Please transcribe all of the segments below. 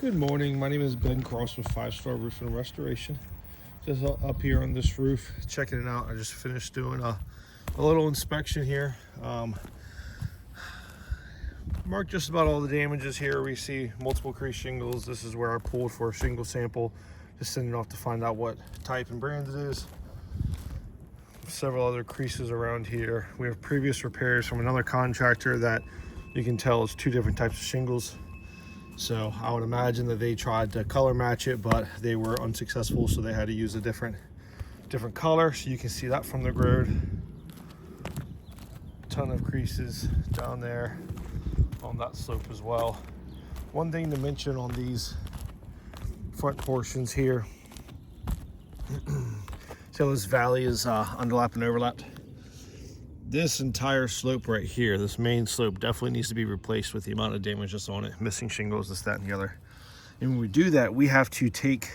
Good morning. My name is Ben Cross with 5 Star Roofing and Restoration. Just up here on this roof, checking it out. I just finished doing a little inspection here. Marked just about all the damages here. We see multiple crease shingles. This is where I pulled for a shingle sample, just sending it off to find out what type and brand it is. Several other creases around here. We have previous repairs from another contractor that you can tell is 2 different types of shingles. So I would imagine that they tried to color match it, but they were unsuccessful, so they had to use a different color. So you can see that from the road. Ton of creases down there on that slope as well. One thing to mention on these front portions here, so this valley is underlapped and overlapped. This entire slope right here, this main slope, definitely needs to be replaced with the amount of damage that's on it. Missing shingles, this, that, and the other. And when we do that, we have to take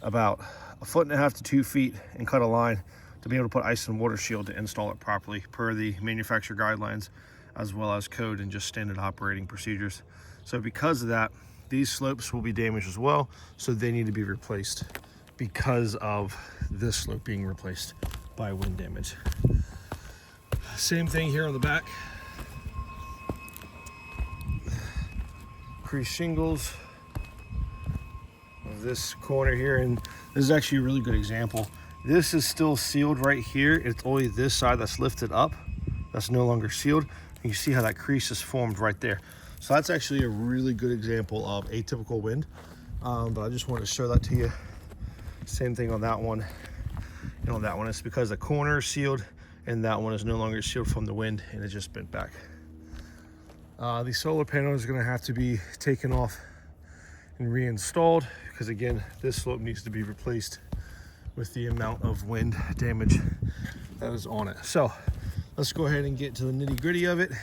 about 1.5 feet to 2 feet and cut a line to be able to put ice and water shield to install it properly per the manufacturer guidelines, as well as code and just standard operating procedures. So because of that, these slopes will be damaged as well, so they need to be replaced because of this slope being replaced by wind damage. Same thing here on the back. Crease shingles of this corner here, and this is actually a really good example. This is still sealed right here. It's only this side that's lifted up that's no longer sealed. You see how that crease is formed right there. So that's actually a really good example of atypical wind. But I just wanted to show that to you. Same thing on that one. And on that one, it's because the corner is sealed and that one is no longer sealed from the wind and it just bent back. The solar panel is going to have to be taken off and reinstalled because, again, this slope needs to be replaced with the amount of wind damage that is on it. So let's go ahead and get to the nitty gritty of it.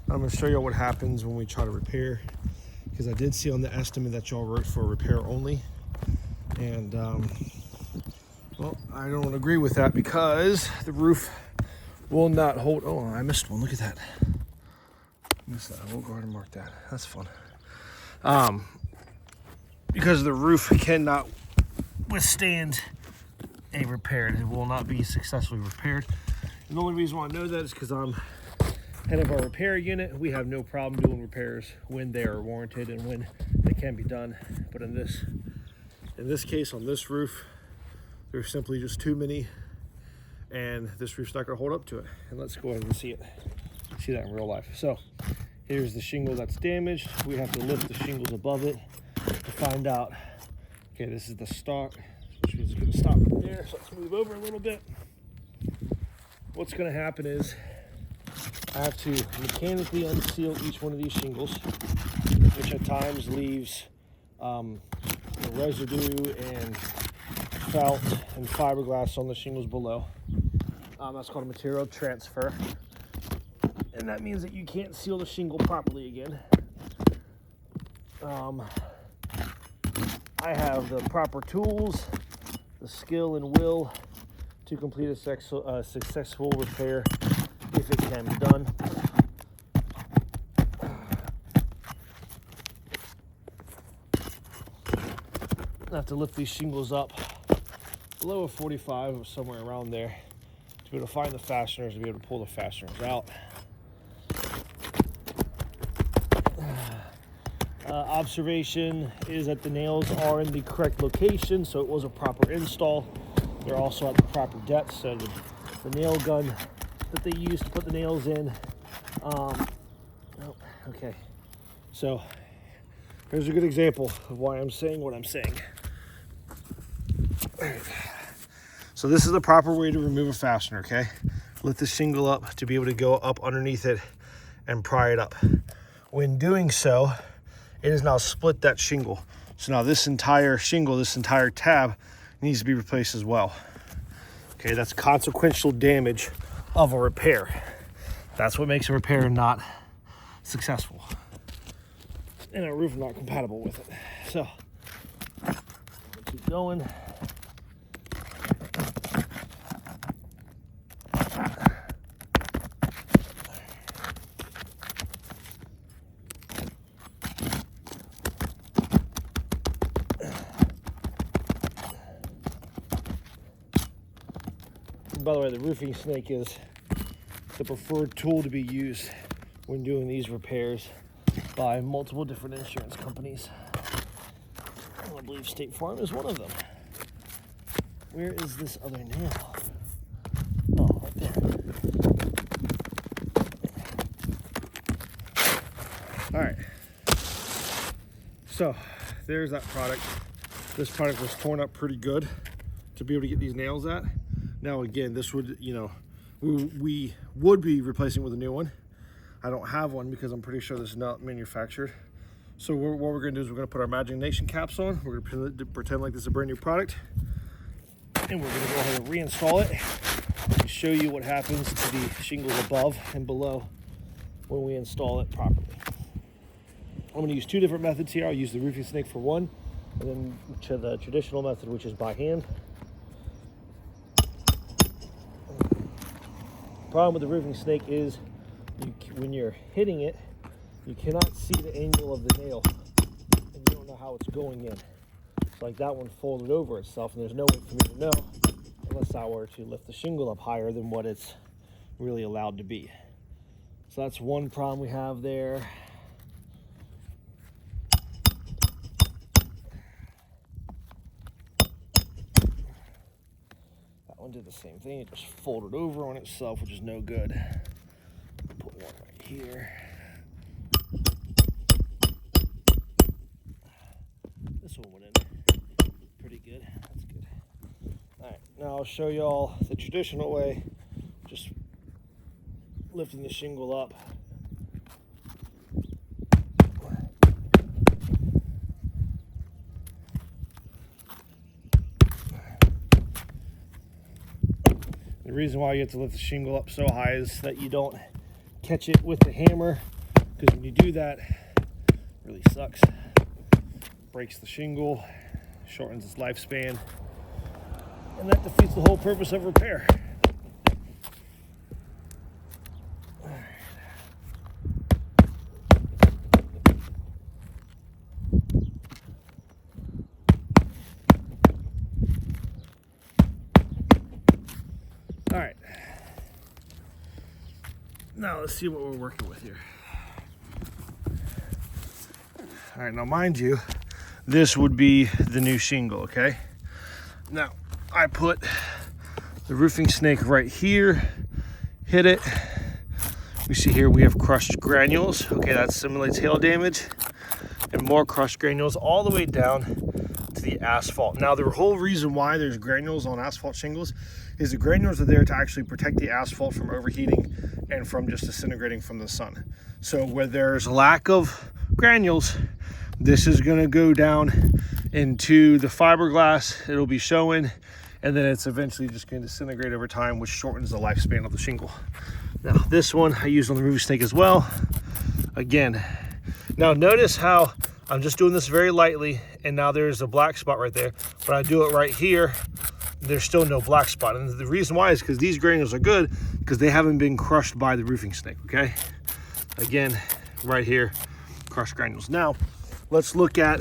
I'm going to show you what happens when we try to repair, because I did see on the estimate that y'all wrote for repair only, and well, I don't agree with that because the roof will not hold. Oh, I missed one. Look at that. I missed that. I will go ahead and mark that. That's fun. Because the roof cannot withstand a repair. It will not be successfully repaired. And the only reason why I know that is because I'm head of our repair unit. We have no problem doing repairs when they are warranted and when they can be done. But in this case, on this roof, there's simply just too many, and this roof's not going to hold up to it. And let's go ahead and see that in real life. So here's the shingle that's damaged. We have to lift the shingles above it to find out. Okay, this is the start, which means it's going to stop right there. So let's move over a little bit. What's going to happen is I have to mechanically unseal each one of these shingles, which at times leaves residue and felt and fiberglass on the shingles below. That's called a material transfer, and that means that you can't seal the shingle properly again. I have the proper tools, the skill and will to complete a successful repair if it can be done. I have to lift these shingles up below a 45 or somewhere around there to be able to find the fasteners, to be able to pull the fasteners out. Observation is that the nails are in the correct location, so it was a proper install. They're also at the proper depth, so the nail gun that they used to put the nails in. Okay, so here's a good example of why I'm saying what I'm saying. So this is the proper way to remove a fastener, okay? Lift the shingle up to be able to go up underneath it and pry it up. When doing so, it has now split that shingle. So now this entire shingle, this entire tab needs to be replaced as well. Okay, that's consequential damage of a repair. That's what makes a repair not successful and a roof not compatible with it. So keep going. And by the way, the roofing snake is the preferred tool to be used when doing these repairs by multiple different insurance companies. I believe State Farm is one of them. Where is this other nail? Oh, right there. All right. So there's that product. This product was torn up pretty good to be able to get these nails at. Now again, this would, you know, we would be replacing with a new one. I don't have one because I'm pretty sure this is not manufactured. So what we're gonna do is we're gonna put our Imagination caps on. We're gonna pretend like this is a brand new product. And we're gonna go ahead and reinstall it and show you what happens to the shingles above and below when we install it properly. I'm gonna use two different methods here. I'll use the roofing snake for one, and then to the traditional method, which is by hand. Problem with the roofing snake is when you're hitting it, you cannot see the angle of the nail, and you don't know how it's going in. So like that one folded over itself, and there's no way for me to know unless I were to lift the shingle up higher than what it's really allowed to be. So that's one problem we have there. That one did the same thing. It just folded over on itself, which is no good. Put one right here. This one went in pretty good. That's good. All right, now I'll show y'all the traditional way, just lifting the shingle up. The reason why you have to lift the shingle up so high is that you don't catch it with the hammer, because when you do that, it really sucks. Breaks the shingle, shortens its lifespan, and that defeats the whole purpose of repair. All right, now let's see what we're working with here. All right, now mind you, this would be the new shingle, okay? Now, I put the roofing snake right here, hit it. We see here we have crushed granules. Okay, that simulates hail damage. And more crushed granules all the way down to the asphalt. Now, the whole reason why there's granules on asphalt shingles is the granules are there to actually protect the asphalt from overheating and from just disintegrating from the sun. So where there's a lack of granules, this is gonna go down into the fiberglass. It'll be showing, and then it's eventually just gonna disintegrate over time, which shortens the lifespan of the shingle. Now, this one I used on the roofing snake as well. Again, now notice how I'm just doing this very lightly, and now there's a black spot right there, but I do it right here, there's still no black spot. And the reason why is because these granules are good because they haven't been crushed by the roofing snake, okay? Again, right here, crushed granules. Now, let's look at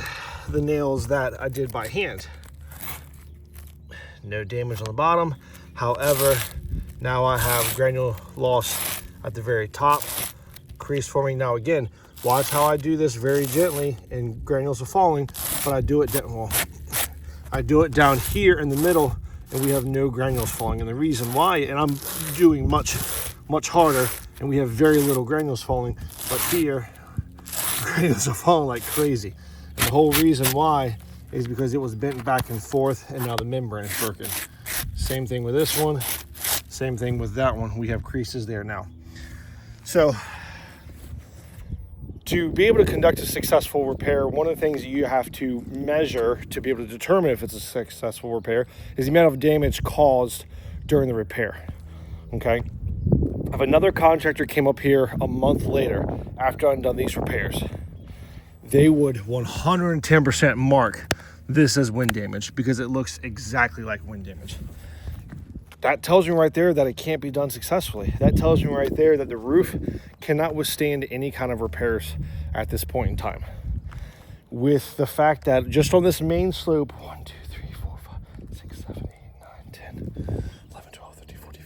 the nails that I did by hand. No damage on the bottom. However, now I have granule loss at the very top, crease forming. Now again, watch how I do this very gently and granules are falling, but I do it I do it down here in the middle and we have no granules falling. And the reason why, and I'm doing much harder and we have very little granules falling, but here granules are falling like crazy. And the whole reason why is because it was bent back and forth and now the membrane is broken. Same thing with this one, same thing with that one. We have creases there now. So to be able to conduct a successful repair, one of the things you have to measure to be able to determine if it's a successful repair is the amount of damage caused during the repair, okay? If another contractor came up here a month later after I've done these repairs, they would 110% mark this as wind damage because it looks exactly like wind damage. That tells me right there that it can't be done successfully. That tells me right there that the roof cannot withstand any kind of repairs at this point in time. With the fact that just on this main slope, 1, 2, 3, 4, 5, 6, 7, 8, 9, 10, 11, 12, 13, 14,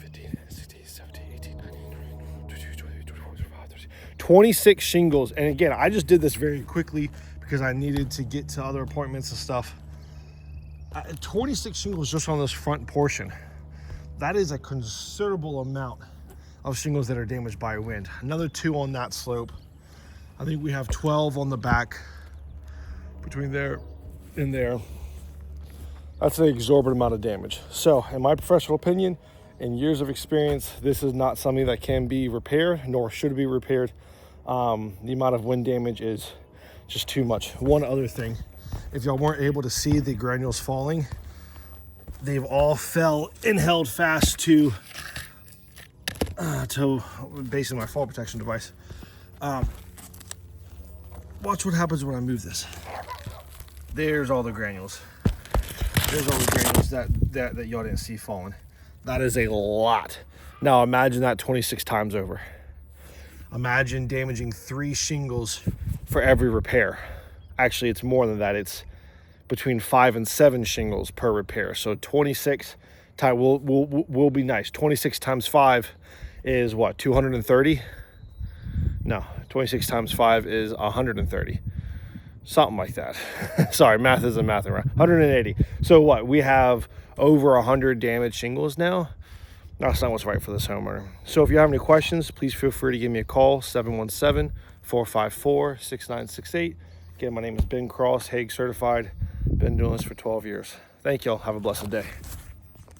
26 shingles. And again, I just did this very quickly because I needed to get to other appointments and stuff. 26 shingles just on this front portion. That is a considerable amount of shingles that are damaged by wind. Another 2 on that slope. I think we have 12 on the back between there and there. That's an exorbitant amount of damage. So in my professional opinion and years of experience, this is not something that can be repaired, nor should be repaired. The amount of wind damage is just too much. One other thing, if y'all weren't able to see the granules falling, they've all fell and held fast to basically my fall protection device. Watch what happens when I move this. There's all the granules. There's all the granules that y'all didn't see falling. That is a lot. Now imagine that 26 times over. Imagine damaging 3 shingles for every repair. Actually, it's more than that. It's between 5 and 7 shingles per repair. So 26 times will be nice. 26 times 5 is what, 230? No, 26 times 5 is 130. Something like that. Sorry, math isn't math around. 180. So what, we have over 100 damaged shingles now? That's not what's right for this homeowner. So if you have any questions, please feel free to give me a call, 717-454-6968. Again, my name is Ben Cross, Hague certified. Been doing this for 12 years. Thank y'all. Have a blessed day.